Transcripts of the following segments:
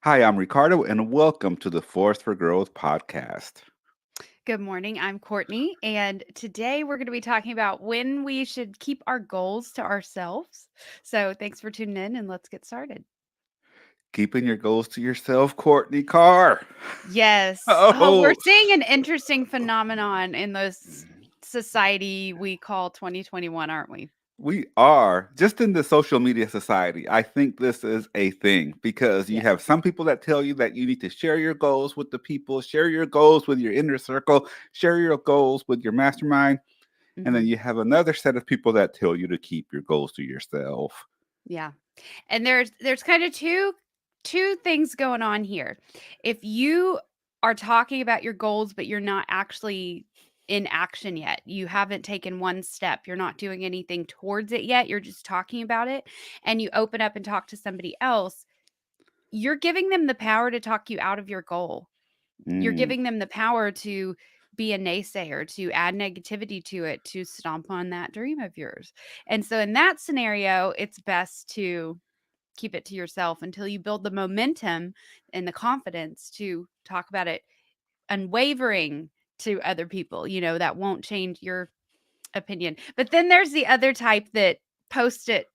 Hi, I'm Ricardo, and welcome to the Force for Growth podcast. Good morning. I'm Courtney, and today we're going to be talking about when we should keep our goals to ourselves. So, thanks for tuning in, and let's get started. Keeping your goals to yourself, Courtney Carr. Yes. Oh, we're Oh, seeing an interesting phenomenon in this society we call 2021, aren't we? we are just in the social media society. I think this is a thing because you Yes. have some people that tell you that you need to share your goals with the people, share your goals with your inner circle, share your goals with your mastermind. And then Hmm. you have another set of people that tell you to keep your goals to yourself. Yeah. And there's kind of two things going on here. If you are talking about your goals but you're not actually in action yet, you haven't taken one step, you're not doing anything towards it yet, you're just talking about it, and you open up and talk to somebody else, you're giving them the power to talk you out of your goal. You're Mm, giving them the power to be a naysayer, to add negativity to it, to stomp on that dream of yours. And so in that scenario, it's best to keep it to yourself until you build the momentum and the confidence to talk about it unwavering to other people, that won't change your opinion. But then there's the other type that post it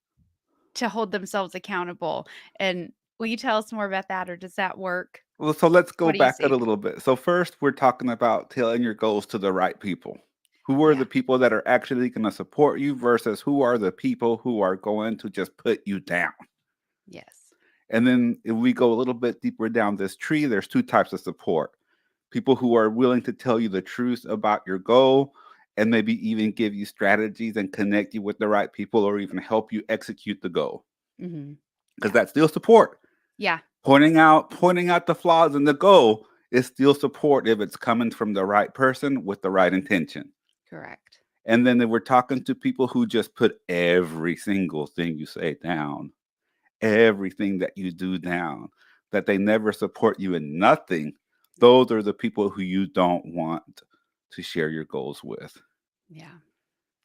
to hold themselves accountable. And will you tell us more about that, or does that work? Well, so let's go What do you back it a see? little bit. So first, we're talking about telling your goals to the right people. Who are Yeah. the people that are actually going to support you versus who are the people who are going to just put you down? Yes. And then if we go a little bit deeper down this tree, there's two types of support. People who are willing to tell you the truth about your goal and maybe even give you strategies and connect you with the right people or even help you execute the goal. Hmm. Because Yeah. that's still support. Yeah. Pointing out the flaws in the goal is still support if it's coming from the right person with the right intention. Correct. And then if we're talking to people who just put every single thing you say down, everything that you do down, that they never support you in nothing, those are the people who you don't want to share your goals with. Yeah.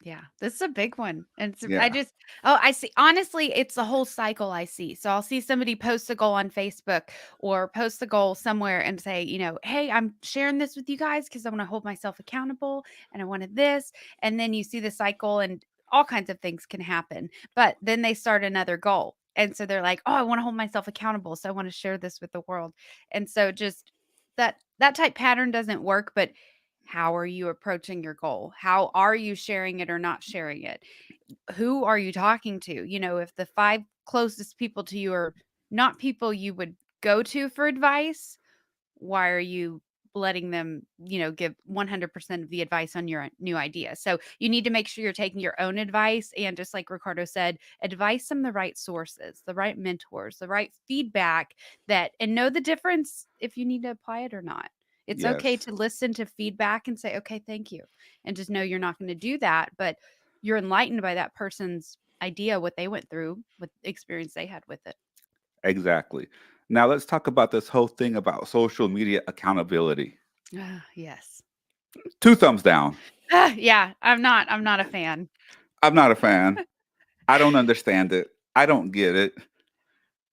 Yeah, this is a big one. And I Yeah. just, oh, I see. Honestly, it's the whole cycle I see. So I'll see somebody post a goal on Facebook or post a goal somewhere and say, hey, I'm sharing this with you guys because I want to hold myself accountable and I wanted this. And then you see the cycle and all kinds of things can happen. But then they start another goal. And so they're like, oh, I want to hold myself accountable. So I want to share this with the world. And so just that type pattern doesn't work. But how are you approaching your goal? How are you sharing it or not sharing it? Who are you talking to? If the 5 closest people to you are not people you would go to for advice, why are you letting them, give 100% of the advice on your new idea? So you need to make sure you're taking your own advice and, just like Ricardo said, advice from the right sources, the right mentors, the right feedback, and know the difference if you need to apply it or not. It's okay Yes. to listen to feedback and say, okay, thank you. And just know you're not going to do that, but you're enlightened by that person's idea, what they went through, what experience they had with it. Exactly. Now let's talk about this whole thing about social media accountability. Ah, yes. Two thumbs down. Yeah, I'm not a fan. I'm not a fan. I don't understand it. I don't get it.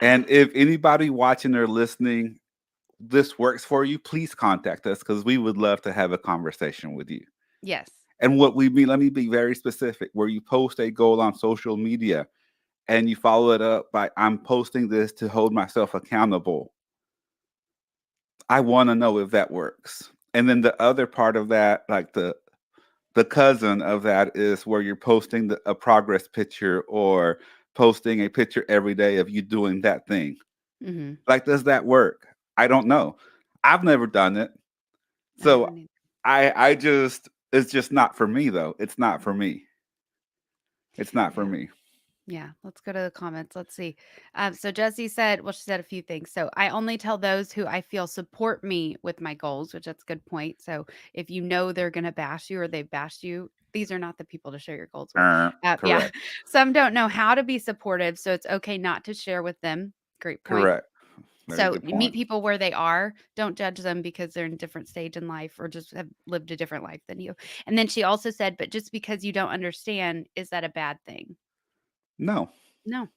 And if anybody watching or listening, this works for you, please contact us because we would love to have a conversation with you. Yes. And what we mean, let me be very specific, where you post a goal on social media and you follow it up by, I'm posting this to hold myself accountable. I want to know if that works. And then the other part of that, like the cousin of that is where you're posting a progress picture or posting a picture every day of you doing that thing. Mhm. Like, does that work? I don't know. I've never done it. I So haven't either. I just it's just not for me though. It's not for me. It's not for Yeah. me. Yeah. Let's go to the comments. Let's see. So Jessie said, well, she said a few things. So I only tell those who I feel support me with my goals, which that's a good point. So if you know they're going to bash you or they've bashed you, these are not the people to share your goals with. Yeah. Correct. Some don't know how to be supportive. So it's okay not to share with them. Great point. Correct. Very So good you meet point. people where they are. Don't judge them because they're in a different stage in life or just have lived a different life than you. And then she also said, but just because you don't understand, is that a bad thing? No, No,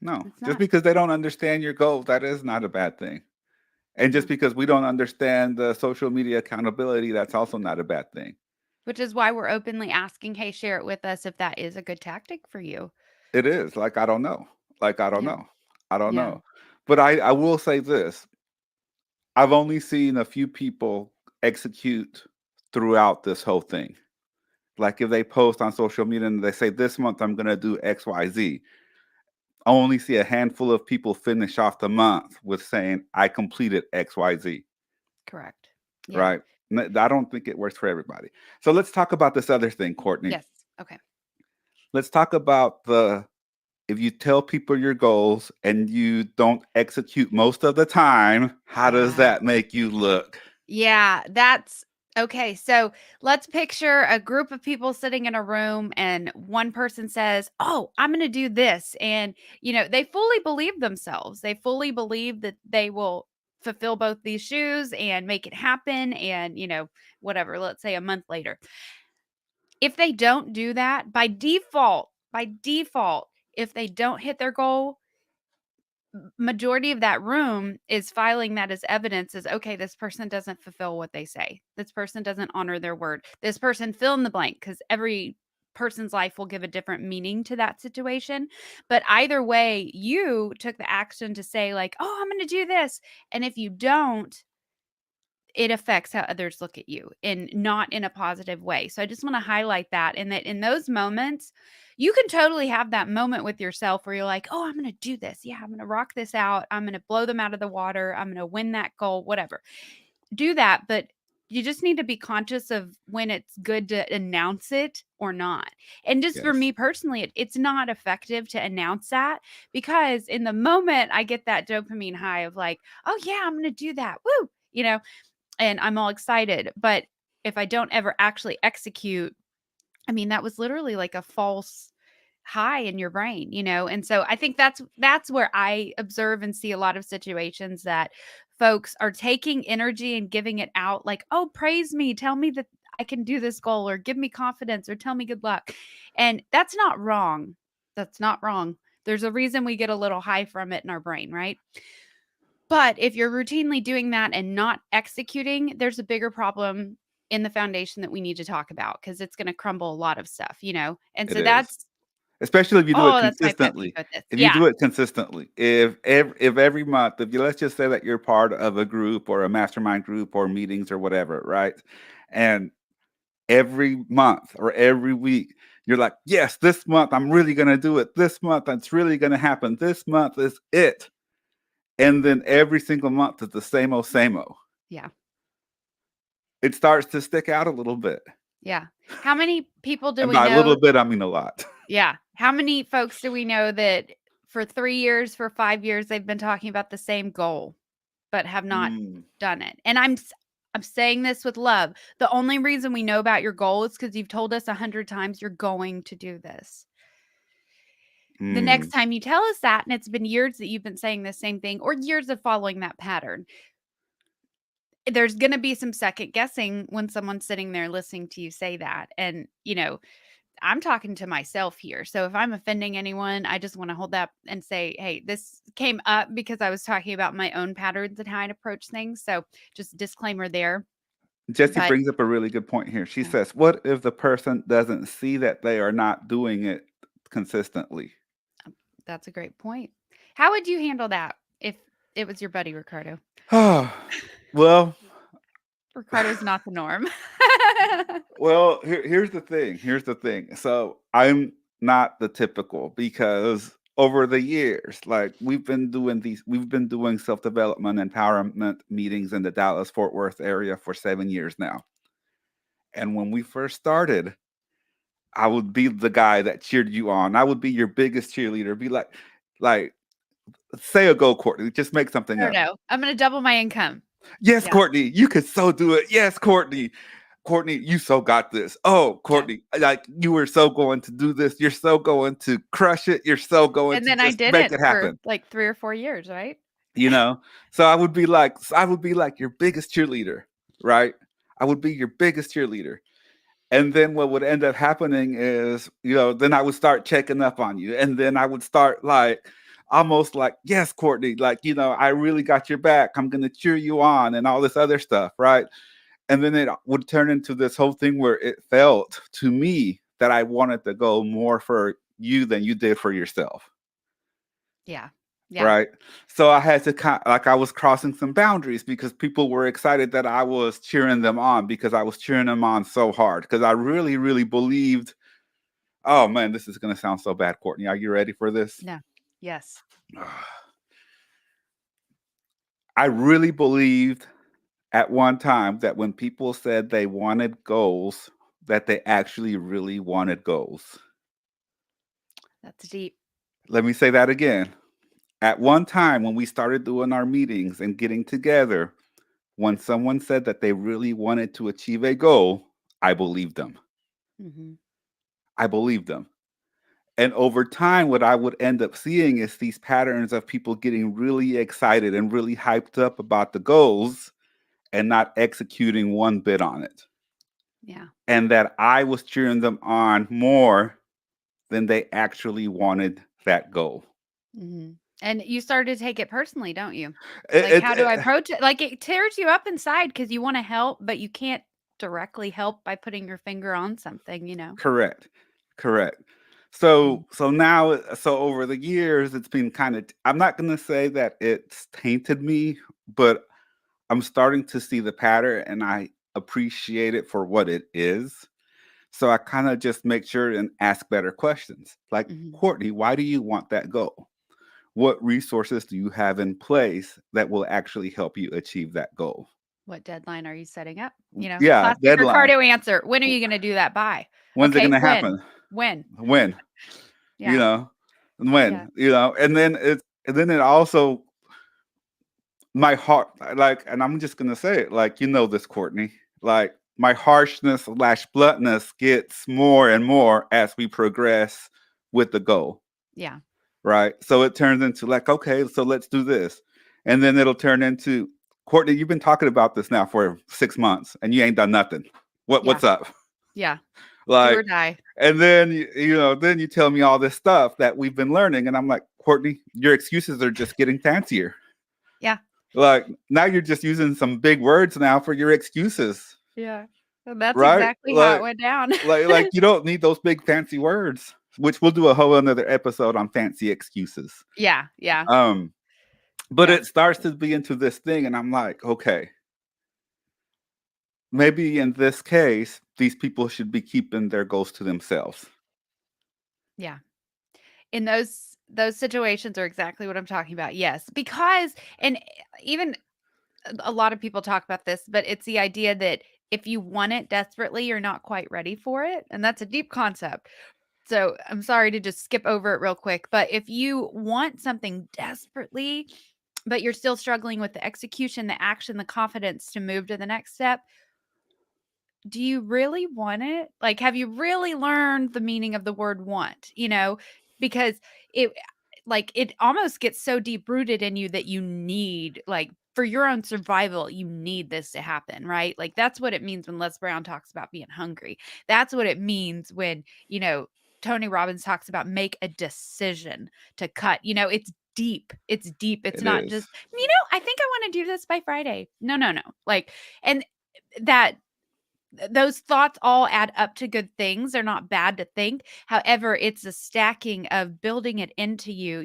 no. it's Just not. because they don't understand your goals, that is not a bad thing. And Yeah. just because we don't understand the social media accountability, that's also not a bad thing. Which is why we're openly asking, hey, share it with us if that is a good tactic for you. It is like, I don't know. Like, I don't Yeah. know. I don't Yeah. know. But I will say this. I've only seen a few people execute throughout this whole thing. Like if they post on social media and they say, this month I'm going to do XYZ, I only see a handful of people finish off the month with saying, I completed XYZ, Correct. Yeah. right? I don't think it works for everybody. So let's talk about this other thing, Courtney. Yes. Okay. Let's talk about if you tell people your goals and you don't execute most of the time, how does Yeah. that make you look? Yeah, that's okay. So let's picture a group of people sitting in a room, and one person says, oh, I'm going to do this. And, they fully believe themselves. They fully believe that they will fulfill both these shoes and make it happen. And, whatever, let's say a month later. If they don't do that by default, if they don't hit their goal, majority of that room is filing that as evidence as okay, this person doesn't fulfill what they say, this person doesn't honor their word, this person fill in the blank, because every person's life will give a different meaning to that situation. But either way, you took the action to say like, oh, I'm going to do this. And if you don't, it affects how others look at you and not in a positive way. So I just want to highlight that, and that in those moments, you can totally have that moment with yourself where you're like, oh, I'm going to do this. Yeah, I'm going to rock this out. I'm going to blow them out of the water. I'm going to win that goal, whatever. Do that. But you just need to be conscious of when it's good to announce it or not. And just for Yes. me personally, it's not effective to announce that, because in the moment I get that dopamine high of like, oh, yeah, I'm going to do that. Woo. And I'm all excited. But if I don't ever actually execute, I mean, that was literally like a false high in your brain. And so I think that's where I observe and see a lot of situations that folks are taking energy and giving it out like, oh, praise me, tell me that I can do this goal, or give me confidence, or tell me good luck. And that's not wrong. That's not wrong. There's a reason we get a little high from it in our brain, right? But if you're routinely doing that and not executing, there's a bigger problem in the foundation that we need to talk about, because it's going to crumble a lot of stuff. And It so is. that's, Especially if you do it oh, that's my pet peeve consistently. with this. If you Yeah. do it consistently, if every month, if you let's just say that you're part of a group or a mastermind group or meetings or whatever, right? And every month or every week, you're like, yes, this month I'm really gonna do it. This month it's really gonna happen. This month is it. And then every single month is the same old, same old. Yeah. It starts to stick out a little bit. Yeah. How many people do And we by a know? little bit, I mean a lot. Yeah. How many folks do we know that for 3 years, for 5 years, they've been talking about the same goal, but have not Mm, done it? And I'm saying this with love. The only reason we know about your goal is because you've told us 100 times you're going to do this. The next mm. time you tell us that, and it's been years that you've been saying the same thing, or years of following that pattern, there's going to be some second guessing when someone's sitting there listening to you say that. And, I'm talking to myself here. So if I'm offending anyone, I just want to hold that and say, hey, this came up because I was talking about my own patterns and how I approach things. So just disclaimer there. Jessie But brings up a really good point here. She yeah, says, what if the person doesn't see that they are not doing it consistently? that's a great point. How would you handle that if it was your buddy, Ricardo? Well, Ricardo's not the norm. here's the thing. Here's the thing. So I'm not the typical because over the years, like we've been doing self-development empowerment meetings in the Dallas Fort Worth area for 7 years now. And when we first started, I would be the guy that cheered you on. I would be your biggest cheerleader. Be like, say a goal, Courtney. Just make something up. Ricardo, I'm going to double my income. Yes, Yeah. Courtney, you could so do it. Yes, Courtney. Courtney, you so got this. Oh, Yeah. Courtney, like you were so going to do this. You're so going to crush it. You're so going And to then I just make didn't it for happen. like 3 or 4 years, right? You know? So I would be like your biggest cheerleader, right? I would be your biggest cheerleader. And then what would end up happening is, then I would start checking up on you. And then I would start like, almost like, yes, Courtney, like, I really got your back. I'm going to cheer you on and all this other stuff. Right. And then it would turn into this whole thing where it felt to me that I wanted to go more for you than you did for yourself. Yeah. Yeah. Right. So I had to like I was crossing some boundaries because people were excited that I was cheering them on because I was cheering them on so hard because I really, really believed. Oh man, this is going to sound so bad, Courtney. Are you ready for this? No. Yes. I really believed at one time that when people said they wanted goals, that they actually really wanted goals. That's deep. Let me say that again. At one time, when we started doing our meetings and getting together, when someone said that they really wanted to achieve a goal, I believed them. Hmm. I believed them. And over time, what I would end up seeing is these patterns of people getting really excited and really hyped up about the goals and not executing one bit on it. Yeah. And that I was cheering them on more than they actually wanted that goal. Hmm. And you started to take it personally, don't you? Like, It, how do it, I approach it? Like, it tears you up inside because you want to help, but you can't directly help by putting your finger on something, you know? Correct. Correct. Mhm. So now so over the years it's been kind of, I'm not going to say that it's tainted me, but I'm starting to see the pattern and I appreciate it for what it is. So I kind of just make sure and ask better questions. Like, Mhm. Courtney, why do you want that goal? What resources do you have in place that will actually help you achieve that goal? What deadline are you setting up? You know, Yeah, classic deadline. Ricardo answer. When are you going to do that by? When's it going Okay, to when? happen? When? When? You Yeah. know, Yeah. and then it also my heart, like, and I'm just gonna say it, like, this, Courtney, like my harshness slash bluntness gets more and more as we progress with the goal, Yeah. right? So it turns into like, okay, so let's do this, and then it'll turn into, Courtney, you've been talking about this now for 6 months and you ain't done nothing. Yeah. What's up? Yeah. Do or Like, die. and then then you tell me all this stuff that we've been learning, and I'm like, Courtney, your excuses are just getting fancier. Yeah. Like now you're just using some big words now for your excuses, Yeah. And that's right? exactly how it went down. Like you don't need those big fancy words, which we'll do a whole another episode on fancy excuses. Yeah. Yeah. Um, but Yeah. it starts to be into this thing, and I'm like, okay, maybe in this case, these people should be keeping their goals to themselves. Yeah. In those situations are exactly what I'm talking about. Yes, because and even a lot of people talk about this, but it's the idea that if you want it desperately, you're not quite ready for it, and that's a deep concept. So, I'm sorry to just skip over it real quick, but if you want something desperately, but you're still struggling with the execution, the action, the confidence to move to the next step, do you really want it? Like, have you really learned the meaning of the word want? Because it it almost gets so deep rooted in you that you need, like, for your own survival, you need this to happen, right? Like, that's what it means when Les Brown talks about being hungry. That's what it means when, Tony Robbins talks about make a decision to cut. It's deep. It's deep. It's It not is. just, I think I want to do this by Friday. No, no, no. Like, and that those thoughts all add up to good things. They're not bad to think. However, it's a stacking of building it into you,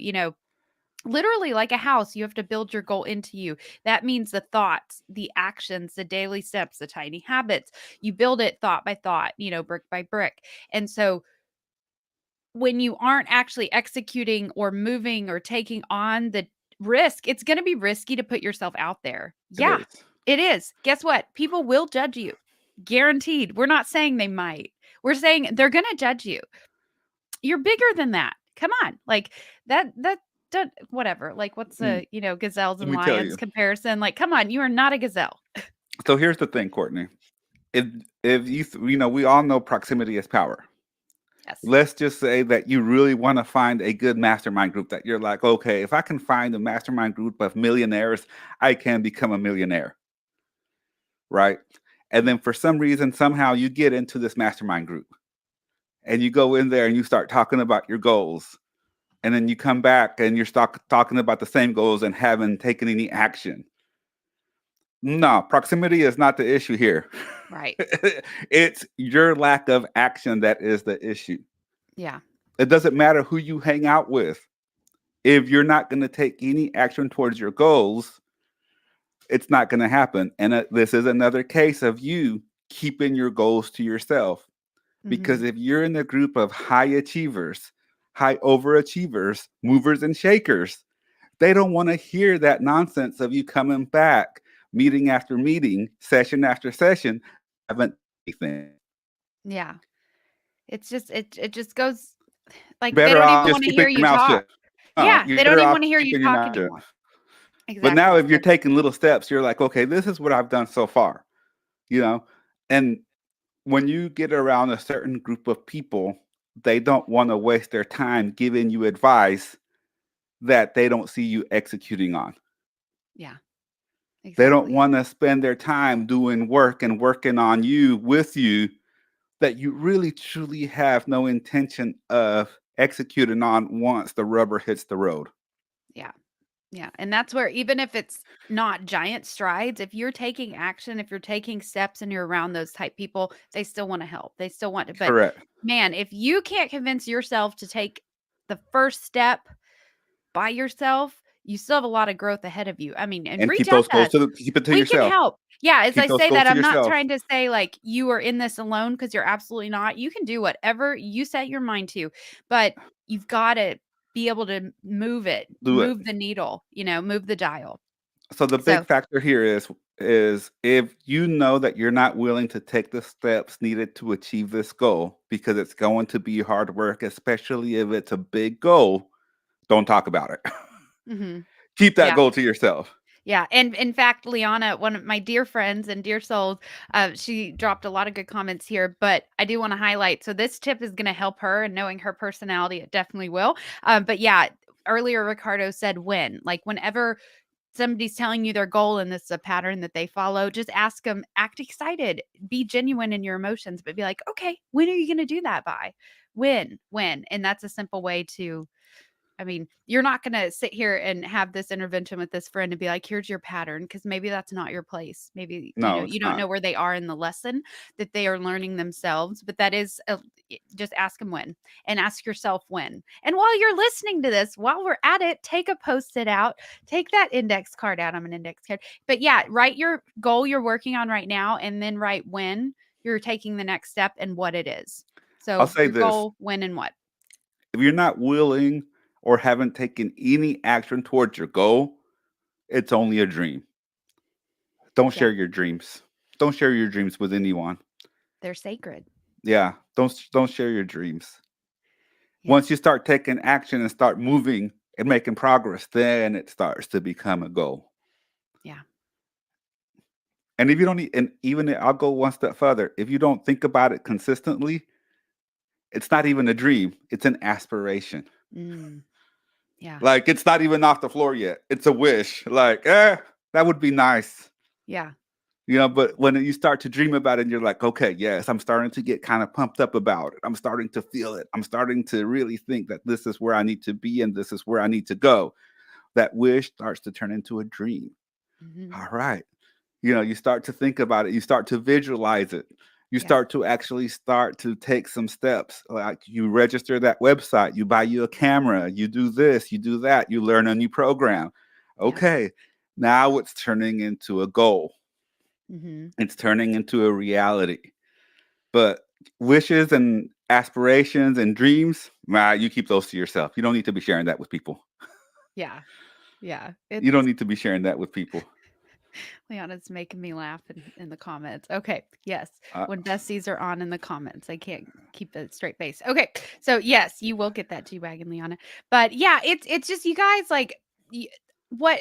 literally like a house. You have to build your goal into you. That means the thoughts, the actions, the daily steps, the tiny habits. You build it thought by thought, brick by brick. And so when you aren't actually executing or moving or taking on the risk, it's going to be risky to put yourself out there. It Yeah, is. it is. Guess what? People will judge you. Guaranteed. We're not saying they might. We're saying they're going to judge you. You're bigger than that. Come on. Like that whatever. Like what's Mm, a, gazelles let and me tell lions you. comparison? Like come on, you are not a gazelle. So here's the thing, Courtney. If we all know proximity is power. Yes. Let's just say that you really want to find a good mastermind group that you're like, okay, if I can find a mastermind group of millionaires, I can become a millionaire, right? And then for some reason, somehow you get into this mastermind group and you go in there and you start talking about your goals. and then you come back and you're talking about the same goals and haven't taken any action. No, proximity is not the issue here. Right. It's your lack of action that is the issue. Yeah. It doesn't matter who you hang out with. If you're not going to take any action towards your goals, it's not going to happen. And this is another case of you keeping your goals to yourself. Because Mhm. if you're in a group of high achievers, high overachievers, movers and shakers, they don't want to hear that nonsense of you coming back, meeting after meeting, session after session, haven't anything. Yeah. It's just it just goes You're like they better don't off even just wanna keeping hear your you mouth talk. shut. No, Yeah, you're they don't better even off wanna hear you keeping your talk mouth shut. anymore. But now, Exactly. if you're taking little steps, you're like, okay, this is what I've done so far, you know? And when you get around a certain group of people, they don't want to waste their time giving you advice that they don't see you executing on. Yeah, They don't exactly. want to spend their time doing work and working on you with you that you really truly have no intention of executing on once the rubber hits the road. Yeah. Yeah, and that's where even if it's not giant strides, if you're taking action, if you're taking steps and you're around those type people, they still wanna help. They still want to but Correct. man, if you can't convince yourself to take the first step by yourself, you still have a lot of growth ahead of you. I mean, and And reach keep out those to goals us. keep it to We can yourself. help. Yeah, as I Keep those say goals that, to I'm not yourself. trying to say like you are in this alone because you're absolutely not. You can do whatever you set your mind to, but you've got to be able to move it, Do it. move the needle, move the dial. So the big So, factor here is if you know that you're not willing to take the steps needed to achieve this goal because it's going to be hard work, especially if it's a big goal, don't talk about it. mhm, Keep that yeah. goal to yourself. Yeah, and in fact, Liana, one of my dear friends and dear souls, she dropped a lot of good comments here, but I do want to highlight. So this tip is going to help her, and knowing her personality, it definitely will. But yeah, earlier Ricardo said when, like whenever somebody's telling you their goal and this is a pattern that they follow, just ask them, act excited, be genuine in your emotions, but be like, okay, when are you going to do that by? When, and that's a simple way to I mean, you're not gonna sit here and have this intervention with this friend and be like, "Here's your pattern," because maybe that's not your place. Maybe, No, it's you don't not. know where they are in the lesson that they are learning themselves, but that is just ask them when and ask yourself when. And while you're listening to this, while we're at it, take a post-it out, take that index card out. I'm an index card. But yeah, write your goal you're working on right now and then write when you're taking the next step and what it is. I'll So say your this. goal, when and what. If you're not willing or haven't taken any action towards your goal, it's only a dream. Don't Yeah, share your dreams. Don't share your dreams with anyone. they're sacred. Yeah, don't share your dreams. Yeah. Once you start taking action and start moving and making progress, then it starts to become a goal. Yeah. And if you don't, and even I'll go one step further. If you don't think about it consistently, it's not even a dream. It's an aspiration. Mm, yeah. Like it's not even off the floor yet. It's a wish. Like, that would be nice. Yeah. But when you start to dream about it, and you're like, okay, yes, I'm starting to get kind of pumped up about it. I'm starting to feel it. I'm starting to really think that this is where I need to be and this is where I need to go. That wish starts to turn into a dream. Mhm. All right. You start to think about it. You start to visualize it. You Yeah. start to actually start to take some steps. Like you register that website, you buy you a camera, you do this, you do that, you learn a new program. Yeah. Okay. Now it's turning into a goal. Mhm. It's turning into a reality. But wishes and aspirations and dreams, nah, you keep those to yourself. You don't need to be sharing that with people. Yeah. Yeah. You don't It's need to be sharing that with people. Leona's making me laugh in the comments. Okay. Yes. Uh, When besties are on in the comments, I can't keep a straight face. Okay. So yes, you will get that G Wagon, Leona. But yeah, it's just you guys like y- what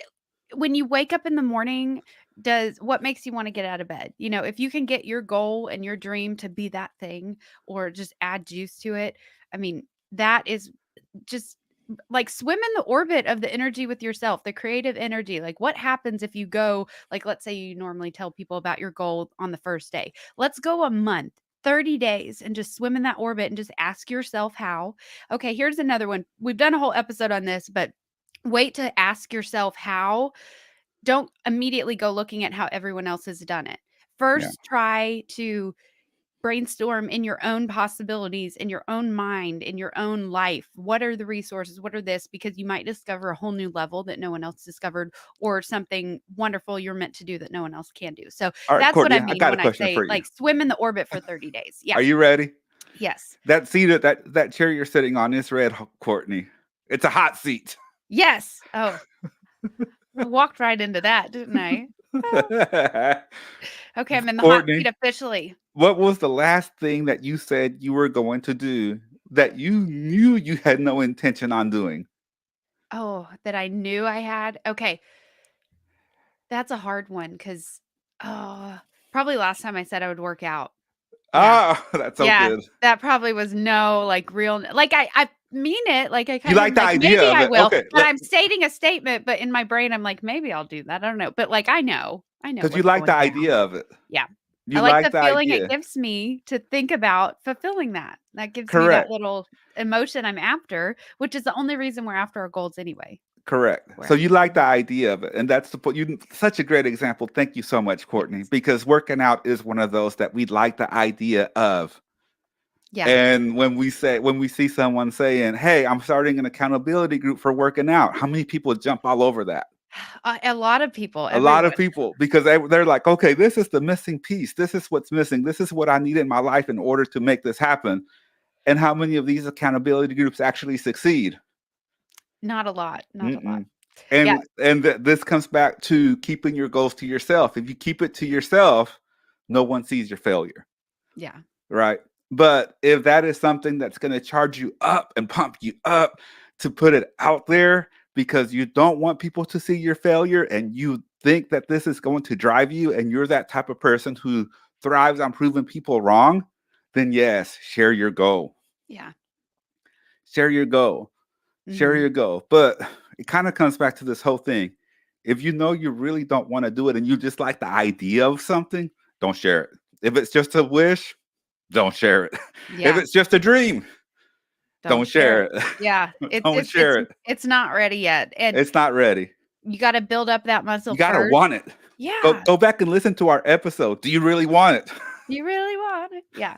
when you wake up in the morning, does what makes you want to get out of bed? If you can get your goal and your dream to be that thing or just add juice to it, I mean, that is just like swim in the orbit of the energy with yourself, the creative energy. Like what happens if you go, like let's say you normally tell people about your goal on the first day. Let's go a month. 30 days and just swim in that orbit and just ask yourself how. Okay, here's another one. We've done a whole episode on this, but wait to ask yourself how. Don't immediately go looking at how everyone else has done it. Yeah. First, try to brainstorm in your own possibilities, in your own mind, in your own life. What are the resources? What are this? Because you might discover a whole new level that no one else discovered, or something wonderful you're meant to do that no one else can do. So All right, that's what Courtney, I I mean got a when I question say for you. like swim in the orbit for 30 days. Yeah. Are you ready? Yes. That seat, that chair you're sitting on is red, Courtney. It's a hot seat. Yes. Oh, I walked right into that, didn't I? Oh. Okay, I'm in the hot seat Courtney, officially. what was the last thing that you said you were going to do that you knew you had no intention on doing? Oh, that I knew I had. Okay. That's a hard one because, oh, probably last time I said I would work out. Yeah. Ah, that's so Yeah. good. That probably was no, like, real like, I mean it, like, I You kind of like the like, idea maybe of I it. will, Okay, but I'm stating a statement, but in my brain, I'm like, "Maybe I'll do that." I don't know, but, like, I know because you what's like going the down. idea of it. Yeah. I You like like the the feeling it idea. gives me to think about fulfilling that. That gives me that Correct. little emotion I'm after, which is the only reason we're after our goals anyway. Correct. We're So after you like the mhm. idea of it, and that's the point. You such a great example. Thank you so much, Courtney. Yes. Because working out is one of those that we like the idea of. Yeah. And when we see someone saying, "Hey, I'm starting an accountability group for working out," how many people jump all over that? A lot of people, A lot of everyone. people, because they're like, "Okay, this is the missing piece. This is what's missing. This is what I need in my life in order to make this happen." And how many of these accountability groups actually succeed? Not a lot, not a lot. Mm-mm. Yeah, This comes back to keeping your goals to yourself. If you keep it to yourself, no one sees your failure, yeah, right? But if that is something that's going to charge you up and pump you up to put it out there because you don't want people to see your failure and you think that this is going to drive you and you're that type of person who thrives on proving people wrong, then yes, share your goal. yeah. Share your goal. Share Mhm. your goal. But it kind of comes back to this whole thing. If you know you really don't want to do it and you just like the idea of something, don't share it. If it's just a wish, don't share it. If Yeah, it's just a dream, don't don't share share it. it. Yeah, Don't share it. it's not ready yet, and It's not ready. you gotta build up that muscle You gotta first. want it. Yeah. Go back and listen to our episode. Do you really want it? You really want it. Yeah,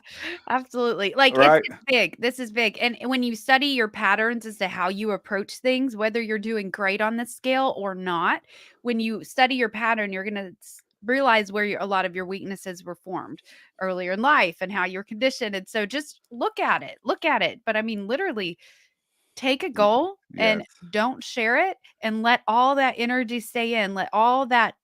absolutely. Like, Right? it's big. This is big, and when you study your patterns as to how you approach things, whether you're doing great on this scale or not, when you study your pattern, you're gonna realize where a lot of your weaknesses were formed earlier in life and how you're conditioned, and so just look at it, but I mean, literally, take a Y- goal and Yes. don't share it, and let all that energy stay in, let all that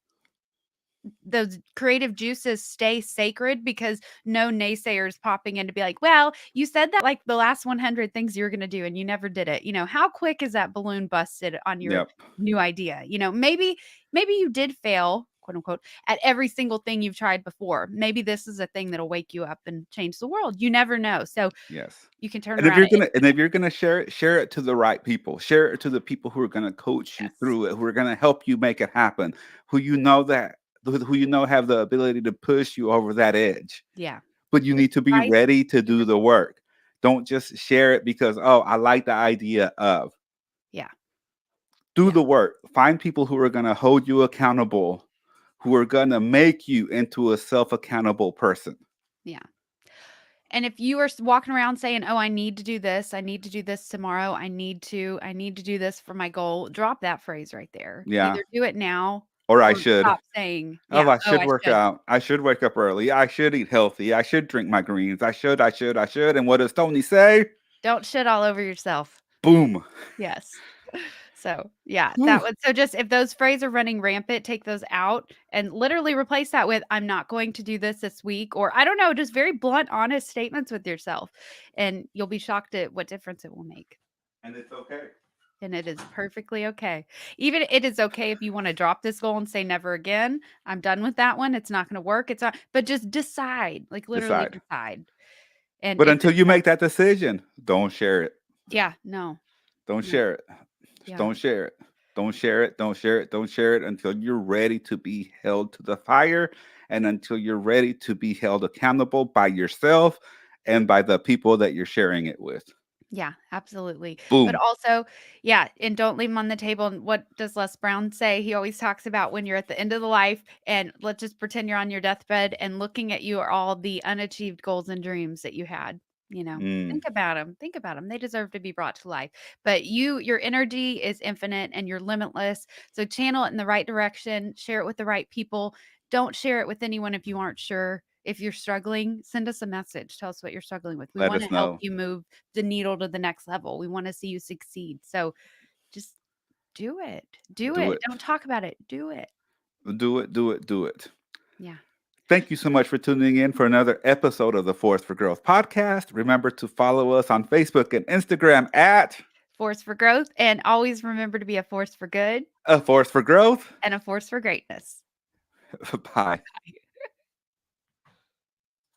those creative juices stay sacred because no naysayers popping in to be like, "Well, you said that like the last 100 things you were gonna do and you never did it." How quick is that balloon busted on your Yep. new idea? Maybe you did fail, quote unquote, at every single thing you've tried before. Maybe this is a thing that'll wake you up and change the world. You never know. So Yes. you can turn And around and if you're gonna share it to the right people. Share it to the people who are gonna coach you yes. through it, who are gonna help you make it happen, who you know that who you know have the ability to push you over that edge. Yeah. But you With need to be advice, ready to give do it the work. Don't just share it because, oh, I like the idea of. yeah. Do Yeah. the work. Find people who are gonna hold you accountable, who are gonna make you into a self-accountable person. Yeah. And if you are walking around saying, "Oh, I need to do this. I need to do this tomorrow. I need to do this for my goal." Drop that phrase right there. Yeah. Either do it now Or I or should. stop saying, Oh, yeah, I "Oh, should I work should." out. I should wake up early. I should eat healthy. I should drink my greens. I should. And what does Tony say? Don't shit all over yourself. Boom. Yes. So, yeah, that Whew. would so just if those phrases are running rampant, take those out and literally replace that with, "I'm not going to do this week," or I don't know, just very blunt, honest statements with yourself, and you'll be shocked at what difference it will make. And it's okay. And it is perfectly okay. Even it is okay if you wanna drop this goal and say, "Never again. I'm done with that one. It's not gonna work. It's not" but just decide, like, literally Decide. decide. And But if until it's you not make that decision, don't share it. yeah, no, Don't no, share it. Just yeah, don't share it. Don't share it. Don't share it. Don't share it until you're ready to be held to the fire and until you're ready to be held accountable by yourself and by the people that you're sharing it with. Yeah, absolutely. But Boom. also, yeah, and don't leave them on the table. And what does Les Brown say? He always talks about when you're at the end of the life and let's just pretend you're on your deathbed and looking at you are all the unachieved goals and dreams that you had. Mm, Think about them. Think about them. They deserve to be brought to life. But your energy is infinite and you're limitless. So channel it in the right direction, share it with the right people. Don't share it with anyone if you aren't sure. If you're struggling, send us a message. Tell us what you're struggling with. We let want us to help know. you move the needle to the next level. We wanna see you succeed. So just do it. Do Do it. it. Don't talk about it. Do it. Do it. Do it. Do it. Yeah. Thank you so much for tuning in for another episode of the Force for Growth podcast. Remember to follow us on Facebook and Instagram at Force for growth, and always remember to be a force for good A Force for Growth. and a force for greatness. Bye.